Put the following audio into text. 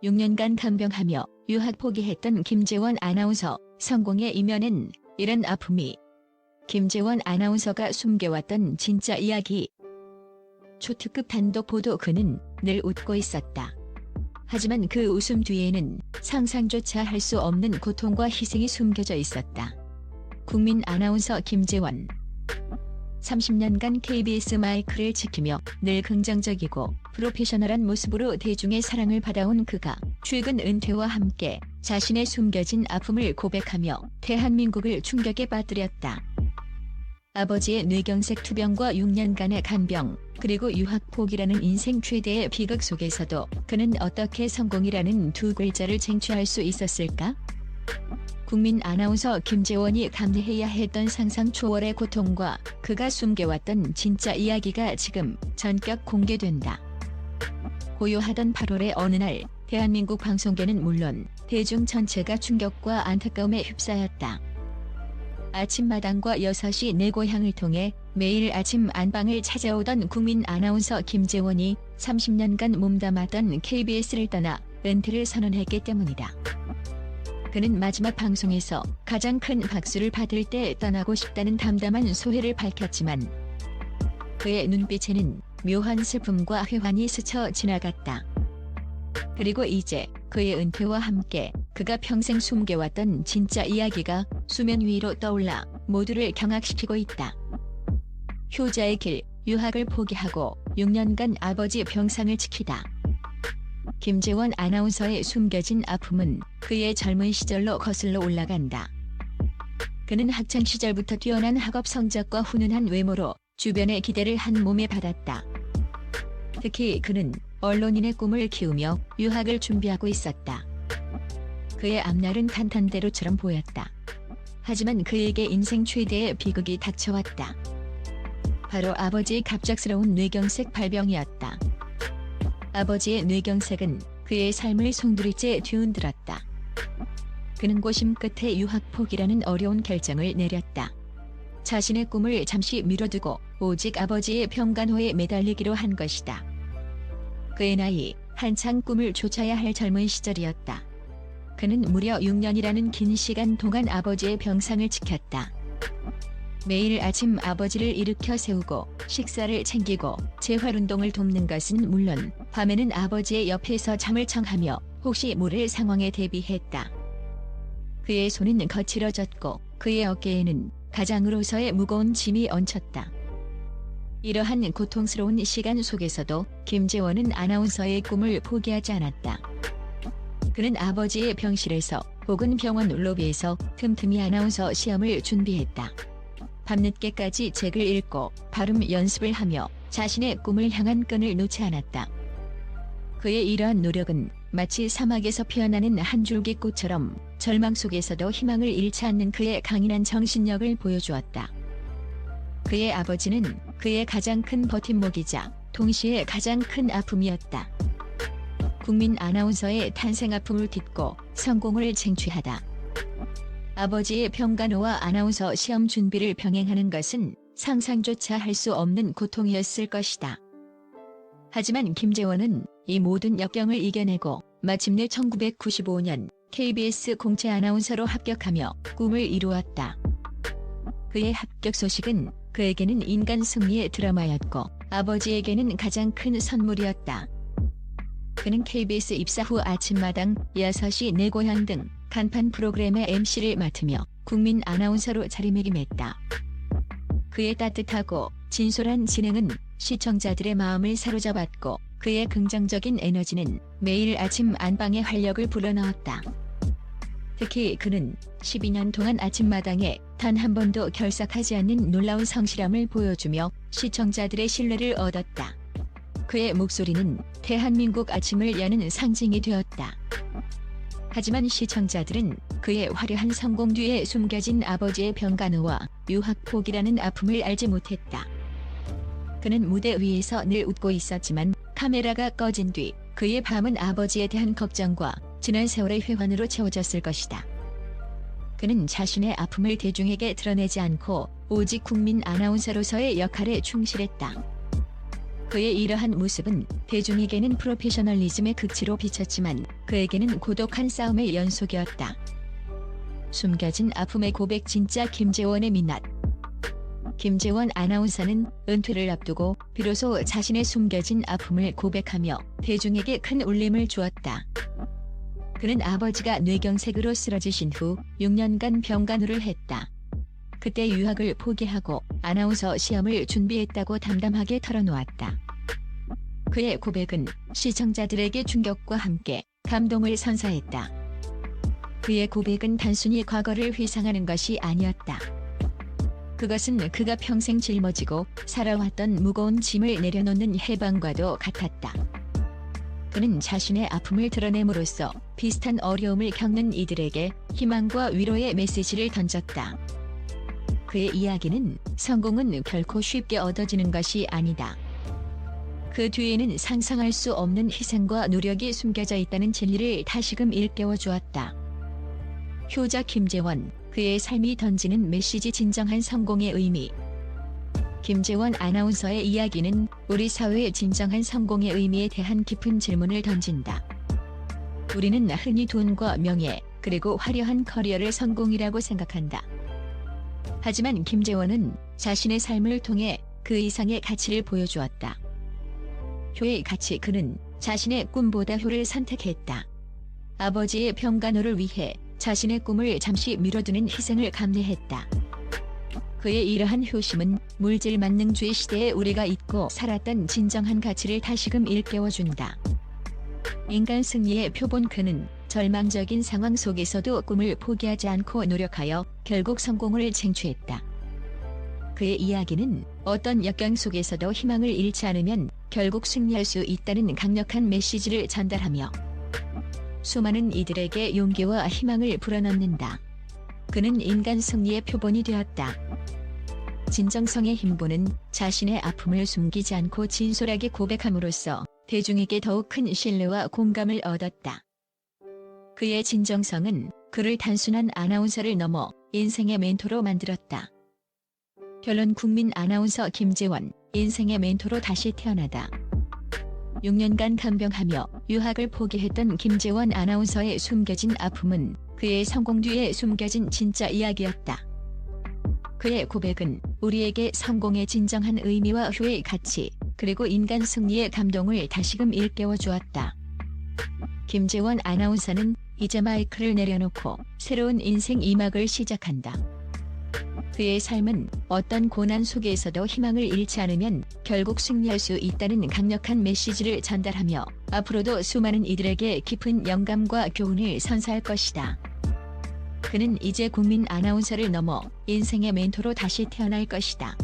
6년간 간병하며 유학 포기했던 김재원 아나운서 성공의 이면엔 이런 아픔이. 김재원 아나운서가 숨겨왔던 진짜 이야기. 초특급 단독 보도. 그는 늘 웃고 있었다. 하지만 그 웃음 뒤에는 상상조차 할 수 없는 고통과 희생이 숨겨져 있었다. 국민 아나운서 김재원. 30년간 KBS 마이크를 지키며 늘 긍정적이고 프로페셔널한 모습으로 대중의 사랑을 받아온 그가 최근 은퇴와 함께 자신의 숨겨진 아픔을 고백하며 대한민국을 충격에 빠뜨렸다. 아버지의 뇌경색 투병과 6년간의 간병, 그리고 유학 포기라는 인생 최대의 비극 속에서도 그는 어떻게 성공이라는 두 글자를 쟁취할 수 있었을까? 국민 아나운서 김재원이 감내해야 했던 상상 초월의 고통과 그가 숨겨왔던 진짜 이야기가 지금 전격 공개된다. 고요하던 8월의 어느 날 대한민국 방송계는 물론 대중 전체가 충격과 안타까움에 휩싸였다. 아침마당과 6시 내 고향을 통해 매일 아침 안방을 찾아오던 국민 아나운서 김재원이 30년간 몸담았던 KBS를 떠나 은퇴를 선언했기 때문이다. 그는 마지막 방송에서 가장 큰 박수를 받을 때 떠나고 싶다는 담담한 소회를 밝혔지만 그의 눈빛에는 묘한 슬픔과 회환이 스쳐 지나갔다. 그리고 이제 그의 은퇴와 함께 그가 평생 숨겨왔던 진짜 이야기가 수면 위로 떠올라 모두를 경악시키고 있다. 효자의 길, 유학을 포기하고 6년간 아버지 병상을 지키다. 김재원 아나운서의 숨겨진 아픔은 그의 젊은 시절로 거슬러 올라간다. 그는 학창시절부터 뛰어난 학업 성적과 훈훈한 외모로 주변의 기대를 한 몸에 받았다. 특히 그는 언론인의 꿈을 키우며 유학을 준비하고 있었다. 그의 앞날은 탄탄대로처럼 보였다. 하지만 그에게 인생 최대의 비극이 닥쳐왔다. 바로 아버지의 갑작스러운 뇌경색 발병이었다. 아버지의 뇌경색은 그의 삶을 송두리째 뒤흔들었다. 그는 고심 끝에 유학 포기라는 어려운 결정을 내렸다. 자신의 꿈을 잠시 미뤄두고 오직 아버지의 평간호에 매달리기로 한 것이다. 그의 나이 한창 꿈을 쫓아야 할 젊은 시절이었다. 그는 무려 6년이라는 긴 시간 동안 아버지의 병상을 지켰다. 매일 아침 아버지를 일으켜 세우고 식사를 챙기고 재활운동을 돕는 것은 물론 밤에는 아버지의 옆에서 잠을 청하며 혹시 모를 상황에 대비했다. 그의 손은 거칠어졌고 그의 어깨에는 가장으로서의 무거운 짐이 얹혔다. 이러한 고통스러운 시간 속에서도 김재원은 아나운서의 꿈을 포기하지 않았다. 그는 아버지의 병실에서 혹은 병원 로비에서 틈틈이 아나운서 시험을 준비했다. 밤늦게까지 책을 읽고 발음 연습을 하며 자신의 꿈을 향한 끈을 놓지 않았다. 그의 이러한 노력은 마치 사막에서 피어나는 한 줄기 꽃처럼 절망 속에서도 희망을 잃지 않는 그의 강인한 정신력을 보여주었다. 그의 아버지는 그의 가장 큰 버팀목이자 동시에 가장 큰 아픔이었다. 국민 아나운서의 탄생 아픔을 딛고 성공을 쟁취하다. 아버지의 평간호와 아나운서 시험 준비를 병행하는 것은 상상조차 할 수 없는 고통이었을 것이다. 하지만 김재원은 이 모든 역경을 이겨내고 마침내 1995년 KBS 공채 아나운서로 합격하며 꿈을 이루었다. 그의 합격 소식은 그에게는 인간 승리의 드라마였고 아버지에게는 가장 큰 선물이었다. 그는 KBS 입사 후 아침마당, 6시 내 고향 등 간판 프로그램의 MC를 맡으며 국민 아나운서로 자리매김했다. 그의 따뜻하고 진솔한 진행은 시청자들의 마음을 사로잡았고 그의 긍정적인 에너지는 매일 아침 안방에 활력을 불어넣었다. 특히 그는 12년 동안 아침마당에 단 한 번도 결석하지 않는 놀라운 성실함을 보여주며 시청자들의 신뢰를 얻었다. 그의 목소리는 대한민국 아침을 여는 상징이 되었다. 하지만 시청자들은 그의 화려한 성공 뒤에 숨겨진 아버지의 병간호와 유학 포기라는 아픔을 알지 못했다. 그는 무대 위에서 늘 웃고 있었지만 카메라가 꺼진 뒤 그의 밤은 아버지에 대한 걱정과 지난 세월의 회환으로 채워졌을 것이다. 그는 자신의 아픔을 대중에게 드러내지 않고 오직 국민 아나운서로서의 역할에 충실했다. 그의 이러한 모습은 대중에게는 프로페셔널리즘의 극치로 비쳤지만 그에게는 고독한 싸움의 연속이었다. 숨겨진 아픔의 고백. 진짜 김재원의 민낯. 김재원 아나운서는 은퇴를 앞두고 비로소 자신의 숨겨진 아픔을 고백하며 대중에게 큰 울림을 주었다. 그는 아버지가 뇌경색으로 쓰러지신 후 6년간 병간호를 했다. 그때 유학을 포기하고 아나운서 시험을 준비했다고 담담하게 털어놓았다. 그의 고백은 시청자들에게 충격과 함께 감동을 선사했다. 그의 고백은 단순히 과거를 회상하는 것이 아니었다. 그것은 그가 평생 짊어지고 살아왔던 무거운 짐을 내려놓는 해방과도 같았다. 그는 자신의 아픔을 드러냄으로써 비슷한 어려움을 겪는 이들에게 희망과 위로의 메시지를 던졌다. 그의 이야기는 성공은 결코 쉽게 얻어지는 것이 아니다. 그 뒤에는 상상할 수 없는 희생과 노력이 숨겨져 있다는 진리를 다시금 일깨워 주었다. 효자 김재원, 그의 삶이 던지는 메시지. 진정한 성공의 의미. 김재원 아나운서의 이야기는 우리 사회의 진정한 성공의 의미에 대한 깊은 질문을 던진다. 우리는 흔히 돈과 명예, 그리고 화려한 커리어를 성공이라고 생각한다. 하지만 김재원은 자신의 삶을 통해 그 이상의 가치를 보여주었다. 효의 가치. 그는 자신의 꿈보다 효를 선택했다. 아버지의 병간호를 위해 자신의 꿈을 잠시 미뤄두는 희생을 감내했다. 그의 이러한 효심은 물질 만능주의 시대에 우리가 잊고 살았던 진정한 가치를 다시금 일깨워준다. 인간 승리의 표본. 그는 절망적인 상황 속에서도 꿈을 포기하지 않고 노력하여 결국 성공을 쟁취했다. 그의 이야기는 어떤 역경 속에서도 희망을 잃지 않으면 결국 승리할 수 있다는 강력한 메시지를 전달하며 수많은 이들에게 용기와 희망을 불어넣는다. 그는 인간 승리의 표본이 되었다. 진정성의 힘보는 자신의 아픔을 숨기지 않고 진솔하게 고백함으로써 대중에게 더욱 큰 신뢰와 공감을 얻었다. 그의 진정성은 그를 단순한 아나운서를 넘어 인생의 멘토로 만들었다. 결론. 국민 아나운서 김재원, 인생의 멘토로 다시 태어나다. 6년간 간병하며 유학을 포기했던 김재원 아나운서의 숨겨진 아픔은 그의 성공 뒤에 숨겨진 진짜 이야기였다. 그의 고백은 우리에게 성공의 진정한 의미와 효의 가치, 그리고 인간 승리의 감동을 다시금 일깨워 주었다. 김재원 아나운서는 이제 마이크를 내려놓고 새로운 인생 2막을 시작한다. 그의 삶은 어떤 고난 속에서도 희망을 잃지 않으면 결국 승리할 수 있다는 강력한 메시지를 전달하며 앞으로도 수많은 이들에게 깊은 영감과 교훈을 선사할 것이다. 그는 이제 국민 아나운서를 넘어 인생의 멘토로 다시 태어날 것이다.